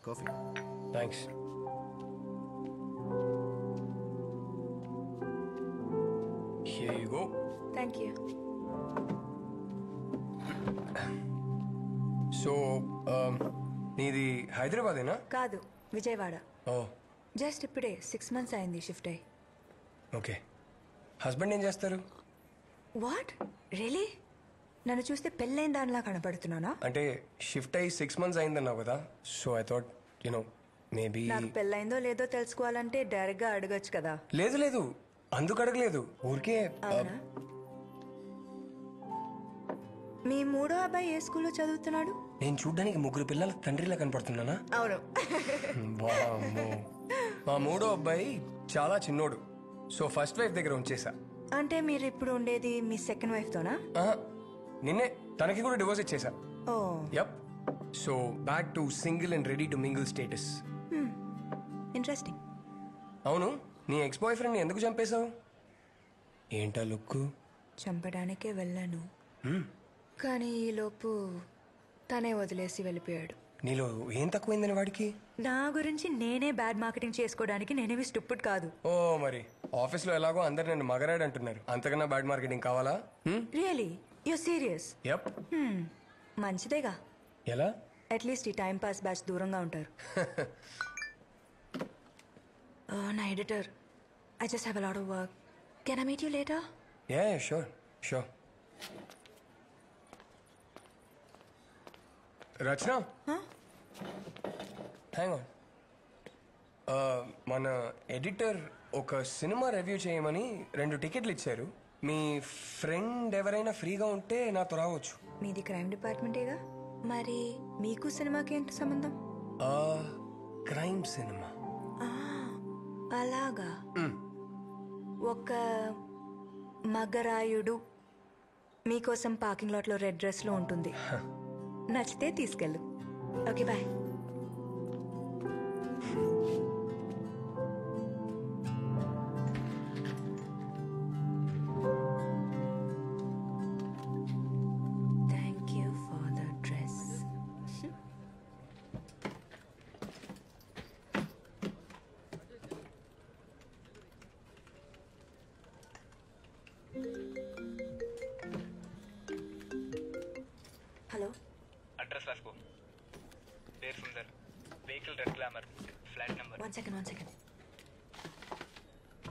Coffee. Thanks. Here you go. Thank you. So నీది హైదరాబాదేనా? కాదు, విజయవాడ. ఓ just ఇప్పుడే 6 months అయింది షిఫ్ట్ అయ్యి. ఓకే. హస్బెండ్ ఏం చేస్తారు? What really? నన్ను చూస్తే పెళ్ళైన దానిలా కనపడుతున్నానా? అంటే షిఫ్ట్ అయ్యి 6 months అయిందన్నావు కదా, సో ఐ థాట్ మేబీ. నాకు పెళ్ళైందో లేదో తెలుసుకోవాలంటే డైరెక్ట్ గా అడగచ్చు కదా. లేదు లేదు, అందుకు అడగలేదు, ఊరికే. అవునా? మీ మూడో అబ్బాయి ఏ స్కూల్లో చదువుతున్నాడు? నేను చూడ్డానికి 3 పిల్లల తండ్రిలా కనపడుతున్నానా? అవును. వామ్మో. మా మూడో అబ్బాయి చాలా చిన్నోడు, సో ఫస్ట్ వైఫ్ దగ్గర ఉంచేసా. అంటే మీరు ఇప్పుడు ఉండేది మీ సెకండ్ వైఫ్ తోనా? నిన్నే తనకి కూడా డివోర్స్ ఇచ్చేసా. ఓ yup. So back to single and ready to mingle status. Interesting. అవును, నీ ఎక్స్ బాయ్ ఫ్రెండ్ని ఎందుకు చంపేశావు? ఏంటా లుక్? చంపడానికే వెళ్ళాను, కానీ ఈలోపు తనే వదిలేసి వెళ్ళిపోయాడు. నీలో ఏం తక్కువైందని వాడికి? నా గురించి నేనే బ్యాడ్ మార్కెటింగ్ చేసుకోవడానికి నేనేవి స్టూపిడ్ కాదు. ఓ మరి ఆఫీస్లో ఎలాగో అందరు నన్ను మగరాడు అంటున్నారు, అంతకన్నా బ్యాడ్ మార్కెటింగ్ కావాలా? Really you serious? యప్. మంచిదేగా, ఎలా? అట్లీస్ట్ ఈ టైం పాస్ బ్యాచ్ దూరంగా ఉంటారు. నా editor, I just have a lot of work. Can I meet you later? Yeah sure sure. Rachana, hang on. మన ఎడిటర్ ఒక సినిమా రివ్యూ చేయమని 2 టికెట్లు ఇచ్చారు. మీ ఫ్రెండ్ ఎవరైనా ఫ్రీగా ఉంటే నాతో రావచ్చు. మీది క్రైమ్ డిపార్ట్మెంటేగా, మరి మీకు సినిమాకి ఏంటి సంబంధం? Crime cinema. అలాగా. ఒక మగరాయుడు మీకోసం పార్కింగ్ లాట్ లో రెడ్ డ్రెస్ లో ఉంటుంది. నచ్చితే తీసుకెళ్ళు. Okay bye. Thank you for the dress. Hello, address రాసుకో. పేరు Sundar, vehicle red glamour, flat number. One second.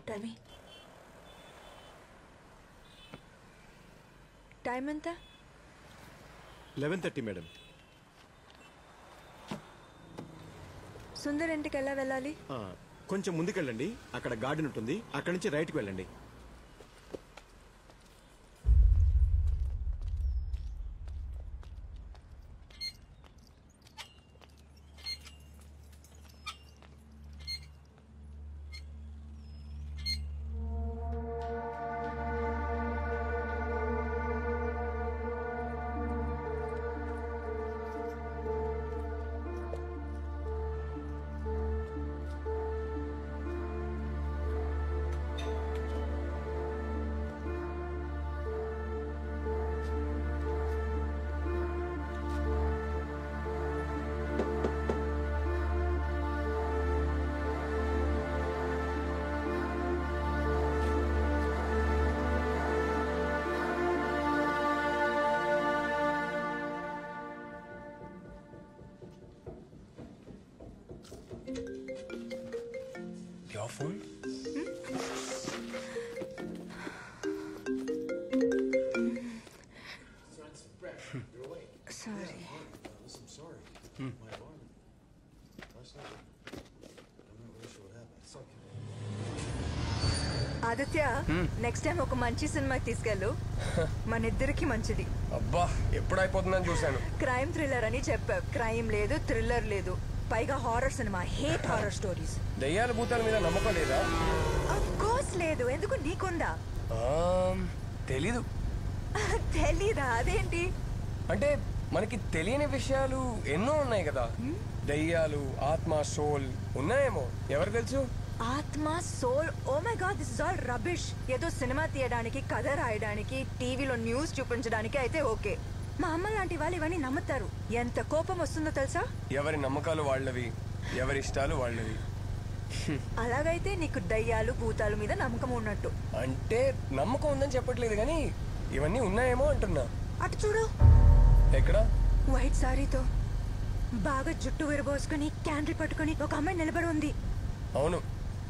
Tell me time ఎంత? 11:30 మేడం. సుందర్ ఇంటికి ఎలా వెళ్ళాలి? కొంచెం ముందుకెళ్ళండి, అక్కడ గార్డెన్ ఉంటుంది, అక్కడి నుంచి రైట్కి వెళ్ళండి. Your phone? Sorry. I'm sorry. My alarm. Last night. I'm not really sure what happened. It's okay. Aditya, next time ఒక మంచి సినిమాకి తీసుకెళ్ళు. మన ఇద్దరికి మంచిది. అబ్బా, ఎప్పుడైపోతుందని చూశాను. క్రైమ్ థ్రిల్లర్ అని చెప్పావు. క్రైమ్ లేదు, థ్రిల్లర్ లేదు, పైగా horror cinema. Hate horror stories. దయ్యాల భూతాల మీద నమ్మకం లేదా? ఆఫ్ కోర్స్ లేదు. ఎందుకు, నీకుందా? తెలీదు. తెలీదా? అదేంటి? అంటే మనకి తెలియని విషయాలు ఎన్నో ఉన్నాయి కదా. దయ్యాలు, ఆత్మ, సోల్ ఉన్నాయేమో, ఎవరు తెలుసు? ఆత్మ, soul, oh my God, this is all rubbish. ఏదో సినిమా తీయడానికి, కథ రాయడానికి, టీవీలో న్యూస్ చూపించడానికి అయితే ఓకే. మా అమ్మ లాంటి వాళ్ళు ఇవన్నీ నమ్ముతారు. ఎంత కోపం వస్తుందో తెలుసా? ఎవరి నమ్మకాలు వాళ్ళవి, ఎవరి ఇష్టాలు వాళ్ళవి. అలాగైతే నీకు దయ్యాలు భూతాలు మీద నమ్మకం ఉన్నట్టు. అంటే నమ్మకం ఉందని చెప్పట్లేదు కానీ ఇవన్నీ ఉన్నాయేమో అంటున్నా. అటు చూడు, ఎక్కడ? వైట్ సారీతో బాగా జుట్టు విరబోసుకుని క్యాండిల్ పట్టుకుని ఒక అమ్మాయి నిలబడి ఉంది. అవును,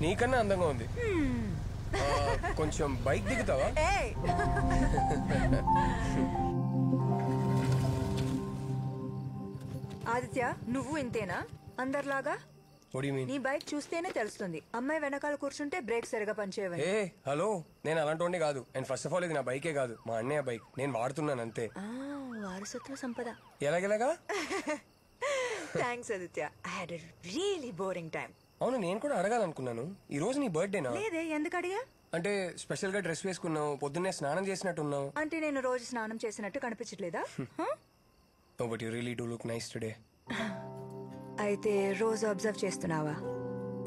నీకన్నా అందంగా ఉంది. కొంచెం బైక్ దిగుతావా? ఏయ్! ఆదిత్య, నువ్వు ఇంతేనా అందరిలాగా? What do you mean? నీ బైక్ చూస్తేనే తెలుస్తుంది అమ్మాయి వెనకాల కూర్చుంటే బ్రేక్ సరిగా పనిచేయవని. ఏ హలో, నేను అలాంటి కాదు. అండ్ ఫస్ట్ ఆఫ్ ఆల్ ఇది నా బైకే కాదు, మా అన్నయ్య బైక్. నేను వాడుతున్నాను అంతే. వారసత్వ సంపద. ఎలాగెలాగా? Thanks Aditya, I had a really boring time. అవును, నేను కూడా అడగాలనుకున్నాను. ఈ రోజు నీ బర్త్డేనా? లేదే, ఎందుకు అడిగా? అంటే స్పెషల్ గా డ్రెస్ వేసుకున్నావు, పొద్దున్నే స్నానం చేసినట్టున్నావు. అంటే నేను రోజు స్నానం చేసినట్టు కనిపించట్లేదా? Oh, but you really do look nice today. అయితే రోజు అబ్జర్వ్ చేస్తున్నావా?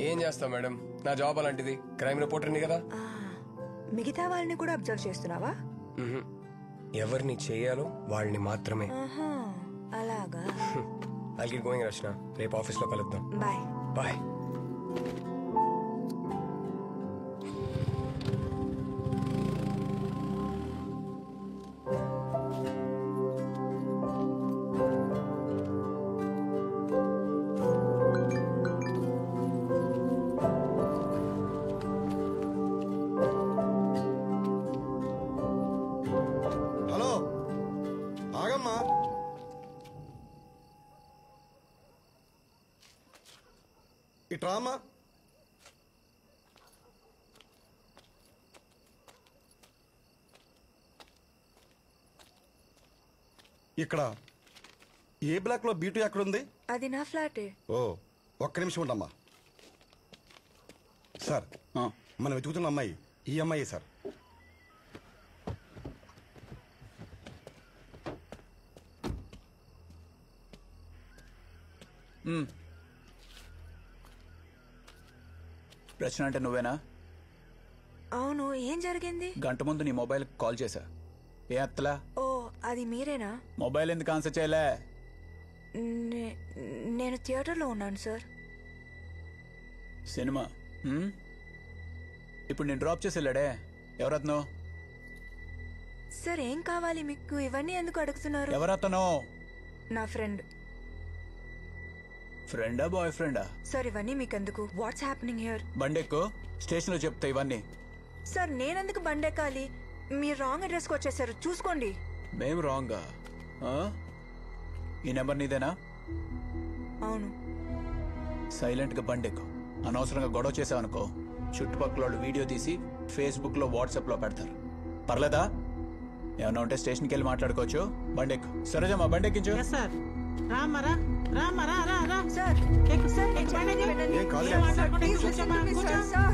ఏం చేస్తావు మేడం, నా జాబ్ అలాంటిది. క్రైమ్ రిపోర్టర్ని కదా. మిగతా వాళ్ళని కూడా అబ్జర్వ్ చేస్తున్నావా? ఎవరిని చేయాలో వాళ్ళని మాత్రమే. అలాగా. I'll get going, రచన. రేపు ఆఫీస్ లో కలుద్దాం. Bye bye. హలో, ఆగమ్మా. ఇట్రామా. ఇక్కడ ఏ బ్లాక్ లో బీటు ఎక్కడుంది? అది నా ఫ్లాటే. ఓ, ఒక్క నిమిషం ఉండమ్మా. సార్, మనం వెతుకుతున్న అమ్మాయి ఈ అమ్మాయి సార్. రచన అంటే నువ్వేనా? అవును, ఏం జరిగింది? గంట ముందు నీ మొబైల్ కాల్ చేశా, ఏ అత్తలా? ఓ, అది మీరేనా? మొబైల్ ఎందుకు ఆన్సర్ చేయలే? నేను థియేటర్లో ఉన్నాను సార్. సినిమా ఇప్పుడు నేను డ్రాప్ చేసి వెళ్ళాడే, ఎవరతను? సార్, ఏం కావాలి మీకు? ఇవన్నీ ఎందుకు అడుగుతున్నారు? ఎవరతను? నా ఫ్రెండ్. ఫ్రెండా బాయ్ ఫ్రెండా? సార్, ఇవన్నీ మీకెందుకు? What's happening here? బండెక్కు, స్టేషన్ లో చెప్తా ఇవన్నీ. సార్, నేనెందుకు బండెక్కాలి? మీరు రాంగ్ అడ్రస్కి వచ్చేసారు, చూసుకోండి. మేము రాంగా? ఈ నెంబర్ నీదేనా? అవును. సైలెంట్ గా బండెక్కు. అనవసరంగా గొడవ చేసావనుకో, చుట్టుపక్కల వాళ్ళు వీడియో తీసి ఫేస్బుక్ లో వాట్సాప్ లో పెడతారు. పర్లేదా? ఏమన్నా ఉంటే స్టేషన్కి వెళ్ళి మాట్లాడుకోవచ్చు. బండెక్కు. సరేజమ్మా, బండెక్కించు. సార్, ఏం కాదు. Please listen to me sir.